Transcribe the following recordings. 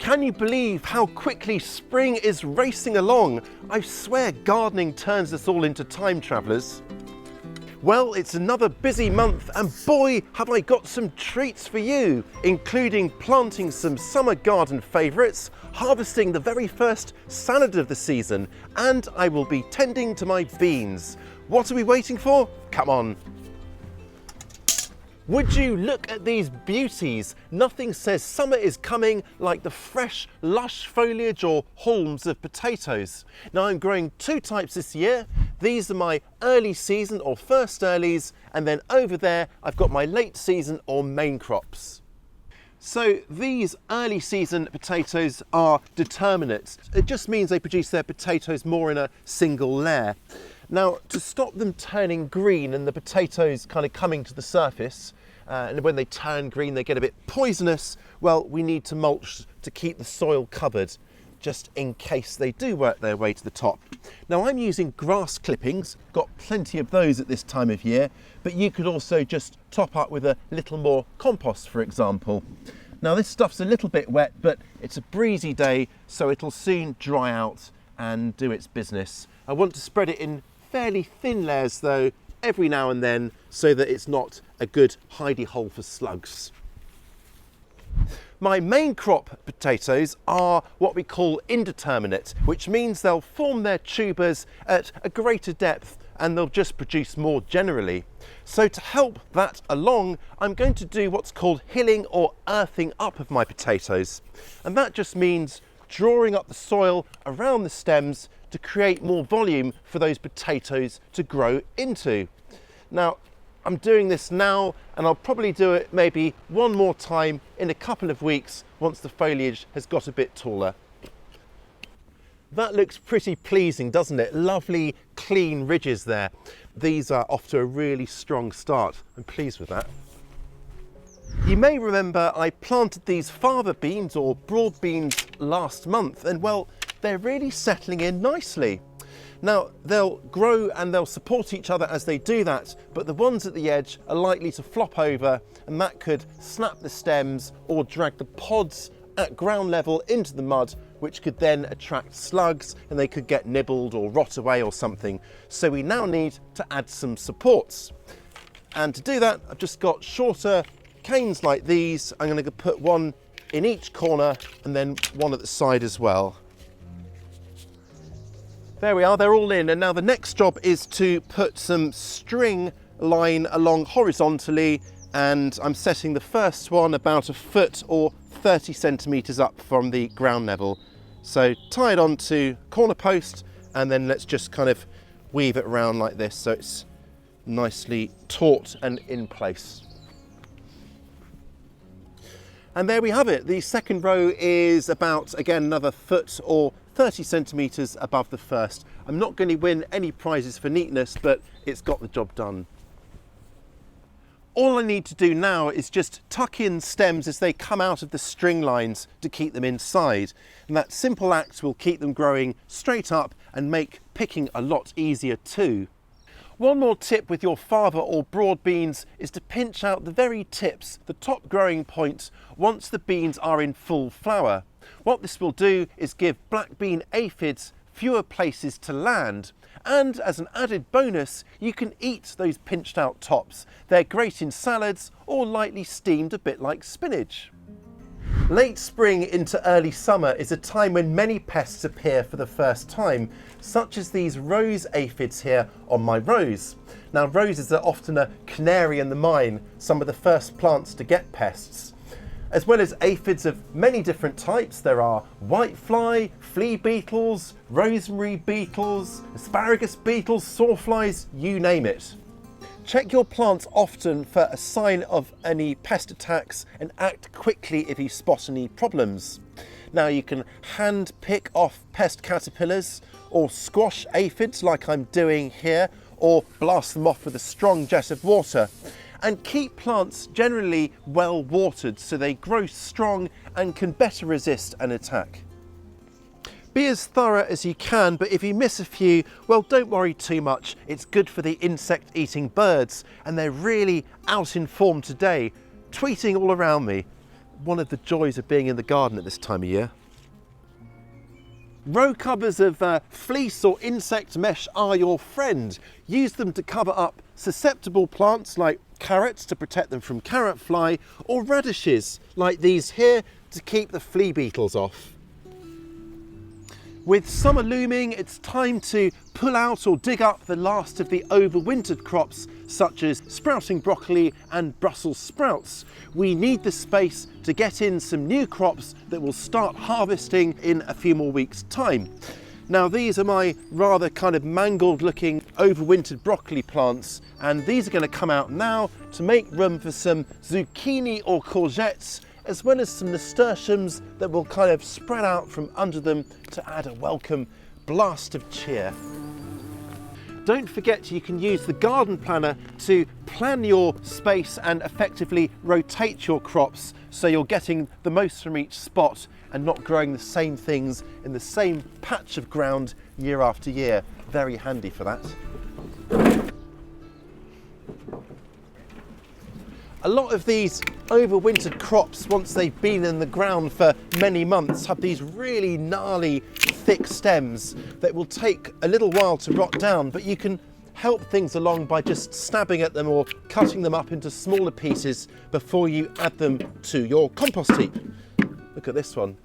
Can you believe how quickly spring is racing along? I swear gardening turns us all into time travellers. Well, it's another busy month and boy, have I got some treats for you, including planting some summer garden favourites, harvesting the very first salad of the season, and I will be tending to my beans. What are we waiting for? Come on. Would you look at these beauties? Nothing says summer is coming like the fresh, lush foliage or haulms of potatoes. Now I'm growing two types this year. These are my early season or first earlies, and then over there I've got my late season or main crops. So these early season potatoes are determinates. It just means they produce their potatoes more in a single layer. Now, to stop them turning green and the potatoes kind of coming to the surface, and when they turn green they get a bit poisonous, well, we need to mulch to keep the soil covered, just in case they do work their way to the top. Now, I'm using grass clippings, got plenty of those at this time of year, but you could also just top up with a little more compost, for example. Now, this stuff's a little bit wet, but it's a breezy day, so it'll soon dry out and do its business. I want to spread it in fairly thin layers though, every now and then, so that it's not a good hidey hole for slugs. My main crop potatoes are what we call indeterminate, which means they'll form their tubers at a greater depth and they'll just produce more generally. So to help that along, I'm going to do what's called hilling or earthing up of my potatoes. And that just means drawing up the soil around the stems to create more volume for those potatoes to grow into. Now, I'm doing this now and I'll probably do it maybe one more time in a couple of weeks once the foliage has got a bit taller. That looks pretty pleasing, doesn't it? Lovely clean ridges there. These are off to a really strong start. I'm pleased with that. You may remember I planted these fava beans or broad beans last month, and well, they're really settling in nicely. Now, they'll grow and they'll support each other as they do that, but the ones at the edge are likely to flop over, and that could snap the stems or drag the pods at ground level into the mud, which could then attract slugs and they could get nibbled or rot away or something. So we now need to add some supports. And to do that, I've just got shorter canes like these. I'm going to put one in each corner and then one at the side as well. There we are, they're all in, and now the next job is to put some string line along horizontally, and I'm setting the first one about a foot or 30 centimetres up from the ground level. So tie it onto corner post and then let's just kind of weave it around like this so it's nicely taut and in place. And there we have it. The second row is about, again, another foot or 30 centimetres above the first. I'm not going to win any prizes for neatness, but it's got the job done. All I need to do now is just tuck in stems as they come out of the string lines to keep them inside. And that simple act will keep them growing straight up and make picking a lot easier too. One more tip with your fava or broad beans is to pinch out the very tips, the top growing points, once the beans are in full flower. What this will do is give black bean aphids fewer places to land. And as an added bonus, you can eat those pinched out tops. They're great in salads or lightly steamed, a bit like spinach. Late spring into early summer is a time when many pests appear for the first time, such as these rose aphids here on my rose. Now, roses are often a canary in the mine, some of the first plants to get pests. As well as aphids of many different types, there are whitefly, flea beetles, rosemary beetles, asparagus beetles, sawflies, you name it. Check your plants often for a sign of any pest attacks and act quickly if you spot any problems. Now, you can hand pick off pest caterpillars or squash aphids like I'm doing here, or blast them off with a strong jet of water. And keep plants generally well watered so they grow strong and can better resist an attack. Be as thorough as you can, but if you miss a few, well, don't worry too much. It's good for the insect-eating birds, and they're really out in form today, tweeting all around me. one of the joys of being in the garden at this time of year. Row covers of fleece or insect mesh are your friend. Use them to cover up susceptible plants like carrots to protect them from carrot fly, or radishes like these here to keep the flea beetles off. With summer looming, it's time to pull out or dig up the last of the overwintered crops such as sprouting broccoli and Brussels sprouts. We need the space to get in some new crops that will start harvesting in a few more weeks' time. Now these are my rather kind of mangled looking overwintered broccoli plants, and these are going to come out now to make room for some zucchini or courgettes, as well as some nasturtiums that will kind of spread out from under them to add a welcome blast of cheer. Don't forget you can use the garden planner to plan your space and effectively rotate your crops so you're getting the most from each spot and not growing the same things in the same patch of ground year after year. Very handy for that. A lot of these overwintered crops, once they've been in the ground for many months, have these really gnarly, thick stems that will take a little while to rot down, but you can help things along by just stabbing at them or cutting them up into smaller pieces before you add them to your compost heap. Look at this one.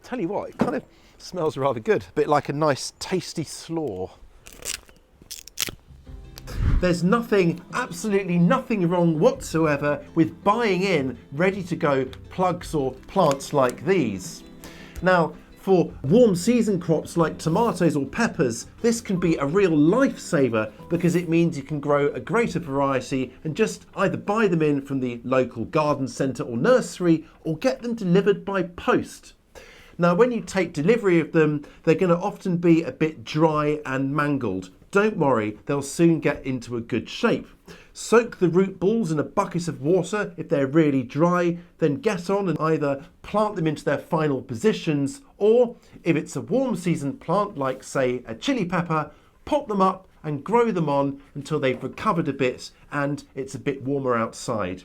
Tell you what, it kind of smells rather good, a bit like a nice tasty slaw. There's nothing, absolutely nothing wrong whatsoever with buying in ready-to-go plugs or plants like these. Now, for warm season crops like tomatoes or peppers, this can be a real lifesaver because it means you can grow a greater variety and just either buy them in from the local garden centre or nursery or get them delivered by post. Now, when you take delivery of them, they're going to often be a bit dry and mangled. Don't worry, they'll soon get into a good shape. Soak the root balls in a bucket of water if they're really dry, then get on and either plant them into their final positions, or if it's a warm season plant like say a chili pepper, pop them up and grow them on until they've recovered a bit and it's a bit warmer outside.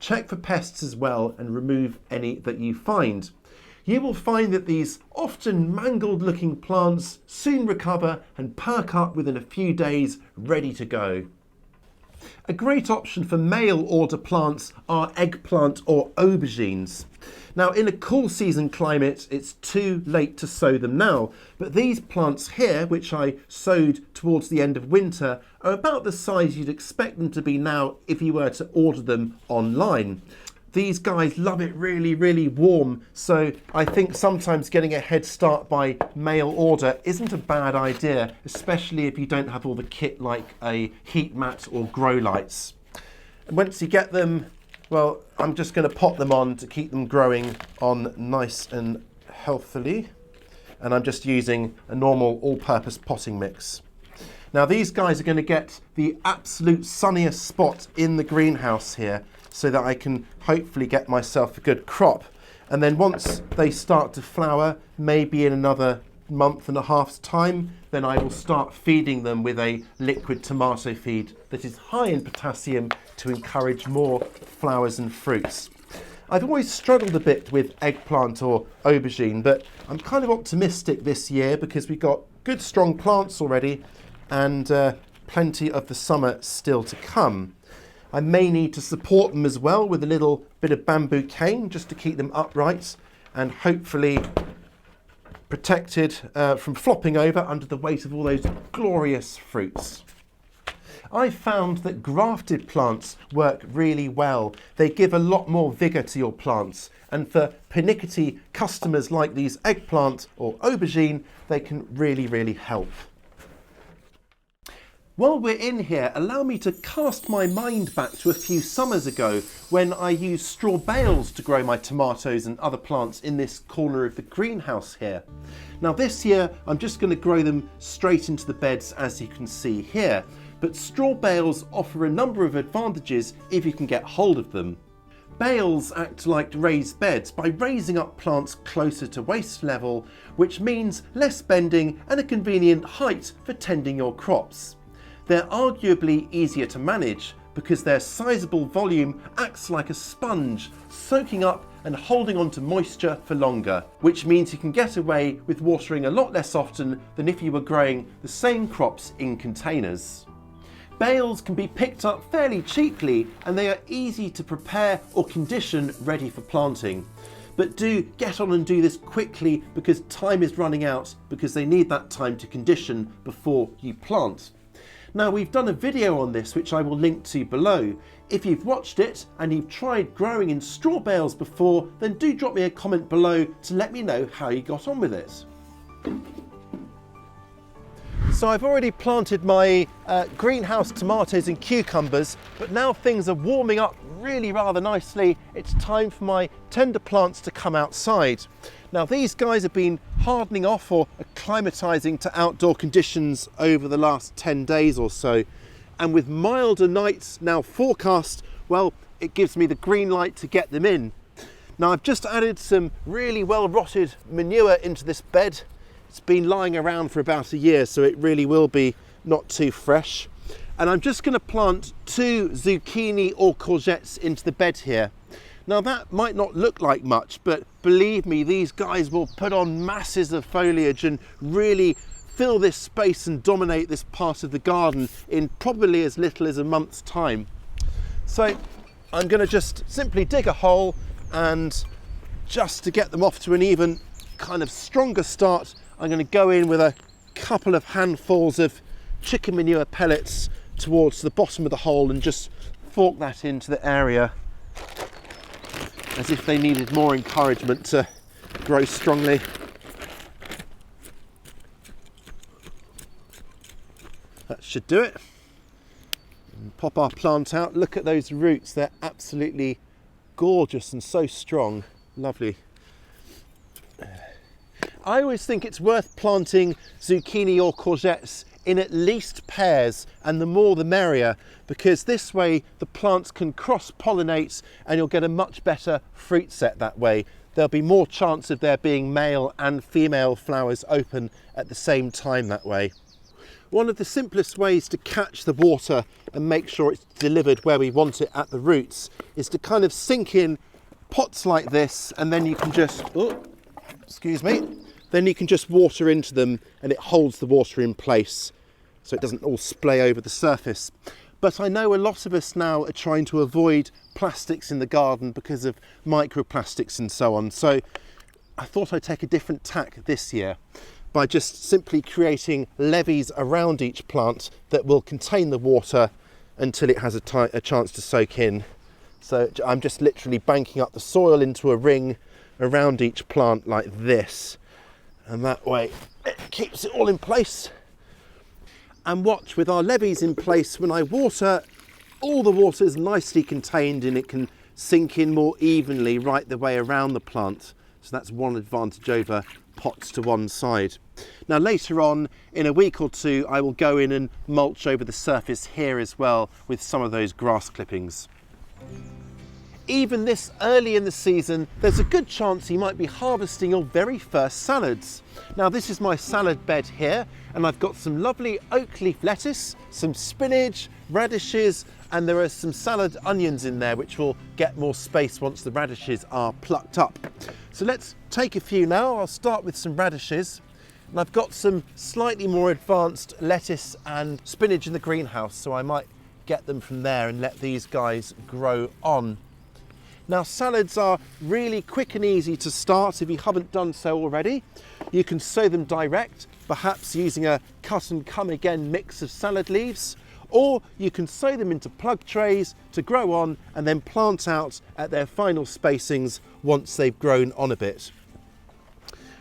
Check for pests as well and remove any that you find. You will find that these often mangled looking plants soon recover and perk up within a few days, ready to go. A great option for mail order plants are eggplant or aubergines. Now in a cool season climate it's too late to sow them now, but these plants here, which I sowed towards the end of winter, are about the size you'd expect them to be now if you were to order them online. These guys love it really, really warm, so I think sometimes getting a head start by mail order isn't a bad idea, especially if you don't have all the kit like a heat mat or grow lights. And once you get them, well, I'm just going to pot them on to keep them growing on nice and healthily. And I'm just using a normal all-purpose potting mix. Now these guys are going to get the absolute sunniest spot in the greenhouse here, so that I can hopefully get myself a good crop. And then once they start to flower, maybe in another month and a half's time, then I will start feeding them with a liquid tomato feed that is high in potassium to encourage more flowers and fruits. I've always struggled a bit with eggplant or aubergine, but I'm kind of optimistic this year because we've got good strong plants already and plenty of the summer still to come. I may need to support them as well with a little bit of bamboo cane just to keep them upright and hopefully protected from flopping under under the weight of all those glorious fruits. I've found that grafted plants work really well. They give a lot more vigour to your plants, and for pernickety customers like these eggplant or aubergine, they can really, really help. While we're in here, allow me to cast my mind back to a few summers ago when I used straw bales to grow my tomatoes and other plants in this corner of the greenhouse here. Now this year I'm just going to grow them straight into the beds, as you can see here, but straw bales offer a number of advantages if you can get hold of them. Bales act like raised beds by raising up plants closer to waist level, which means less bending and a convenient height for tending your crops. They're arguably easier to manage, because their sizable volume acts like a sponge, soaking up and holding on to moisture for longer, which means you can get away with watering a lot less often than if you were growing the same crops in containers. Bales can be picked up fairly cheaply and they are easy to prepare or condition ready for planting. But do get on and do this quickly because time is running out, because they need that time to condition before you plant. Now, we've done a video on this which I will link to below. If you've watched it and you've tried growing in straw bales before, then do drop me a comment below to let me know how you got on with it. So I've already planted my greenhouse tomatoes and cucumbers, but now things are warming up really rather nicely. It's time for my tender plants to come outside. Now these guys have been hardening off or acclimatizing to outdoor conditions over the last 10 days or so. And with milder nights now forecast, well, it gives me the green light to get them in. Now I've just added some really well rotted manure into this bed. It's been lying around for about a year, so it really will be not too fresh. And I'm just going to plant 2 zucchini or courgettes into the bed here. Now that might not look like much, but believe me, these guys will put on masses of foliage and really fill this space and dominate this part of the garden in probably as little as a month's time. So I'm going to just simply dig a hole, and just to get them off to an even kind of stronger start, I'm going to go in with a couple of handfuls of chicken manure pellets towards the bottom of the hole and just fork that into the area as if they needed more encouragement to grow strongly. That should do it. And pop our plant out. Look at those roots, they're absolutely gorgeous and so strong. Lovely. I always think it's worth planting zucchini or courgettes in at least pairs, and the more the merrier, because this way the plants can cross-pollinate and you'll get a much better fruit set that way. There'll be more chance of there being male and female flowers open at the same time that way. One of the simplest ways to catch the water and make sure it's delivered where we want it at the roots is to kind of sink in pots like this, and then you can just, then you can just water into them and it holds the water in place so it doesn't all splay over the surface. But I know a lot of us now are trying to avoid plastics in the garden because of microplastics and so on. So I thought I'd take a different tack this year by just simply creating levees around each plant that will contain the water until it has a chance to soak in. So I'm just literally banking up the soil into a ring around each plant like this. And that way it keeps it all in place. And watch, with our levees in place, when I water, all the water is nicely contained and it can sink in more evenly right the way around the plant. So that's one advantage over pots to one side. Now later on, in a week or two, I will go in and mulch over the surface here as well with some of those grass clippings. Even this early in the season, there's a good chance you might be harvesting your very first salads. Now this is my salad bed here, and I've got some lovely oak leaf lettuce, some spinach, radishes, and there are some salad onions in there which will get more space once the radishes are plucked up. So let's take a few now. I'll start with some radishes. And I've got some slightly more advanced lettuce and spinach in the greenhouse, so I might get them from there and let these guys grow on. Now salads are really quick and easy to start if you haven't done so already. You can sow them direct, perhaps using a cut and come again mix of salad leaves, or you can sow them into plug trays to grow on and then plant out at their final spacings once they've grown on a bit.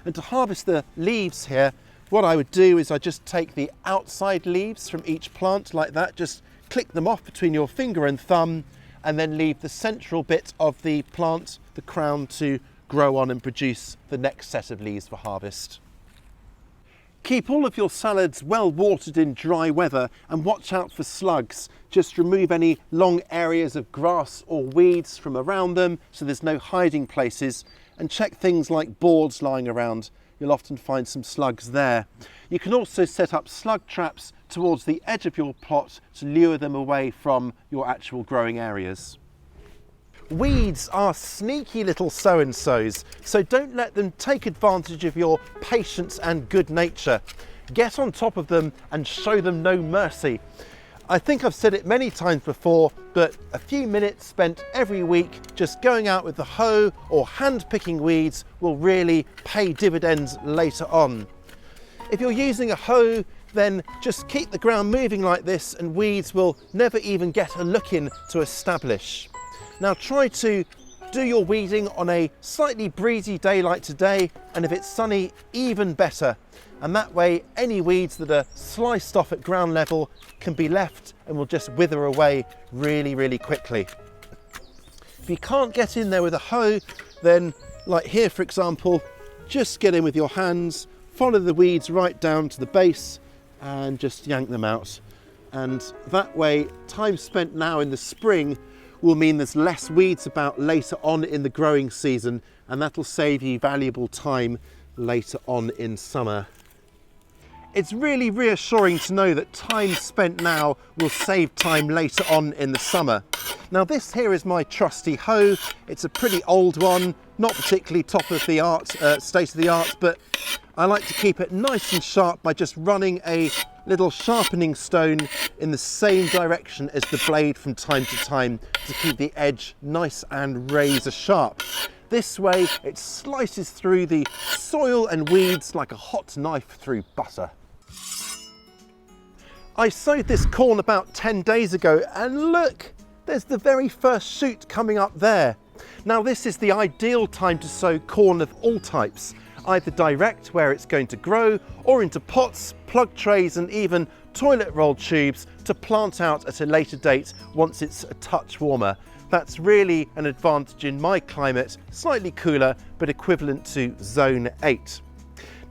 And to harvest the leaves here, what I would do is I just take the outside leaves from each plant like that, just click them off between your finger and thumb, and then leave the central bit of the plant, the crown, to grow on and produce the next set of leaves for harvest. Keep all of your salads well watered in dry weather and watch out for slugs. Just remove any long areas of grass or weeds from around them so there's no hiding places, and check things like boards lying around. You'll often find some slugs there. You can also set up slug traps towards the edge of your plot to lure them away from your actual growing areas. Weeds are sneaky little so-and-sos, so don't let them take advantage of your patience and good nature. Get on top of them and show them no mercy. I think I've said it many times before, but a few minutes spent every week just going out with the hoe or hand picking weeds will really pay dividends later on. If you're using a hoe, then just keep the ground moving like this and weeds will never even get a look in to establish. Now try to do your weeding on a slightly breezy day like today, and if it's sunny, even better. And that way any weeds that are sliced off at ground level can be left and will just wither away really quickly. If you can't get in there with a hoe, then like here for example, just get in with your hands, follow the weeds right down to the base and just yank them out. And that way, time spent now in the spring will mean there's less weeds about later on in the growing season, and that'll save you valuable time later on in summer. It's really reassuring to know that time spent now will save time later on in the summer. Now this here is my trusty hoe. It's a pretty old one, not particularly top of the art, state of the art, but I like to keep it nice and sharp by just running a little sharpening stone in the same direction as the blade from time to time to keep the edge nice and razor sharp. This way it slices through the soil and weeds like a hot knife through butter. I sowed this corn about 10 days ago and look, there's the very first shoot coming up there. Now this is the ideal time to sow corn of all types, either direct where it's going to grow or into pots, plug trays and even toilet roll tubes to plant out at a later date once it's a touch warmer. That's really an advantage in my climate, slightly cooler but equivalent to zone 8.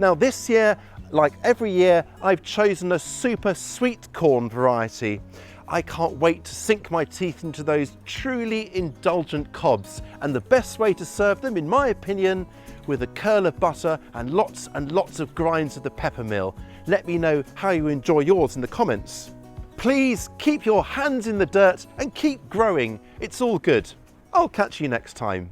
Now this year, like every year, I've chosen a super sweet corn variety. I can't wait to sink my teeth into those truly indulgent cobs, and the best way to serve them, in my opinion, with a curl of butter and lots of grinds of the pepper mill. Let me know how you enjoy yours in the comments. Please keep your hands in the dirt and keep growing. It's all good. I'll catch you next time.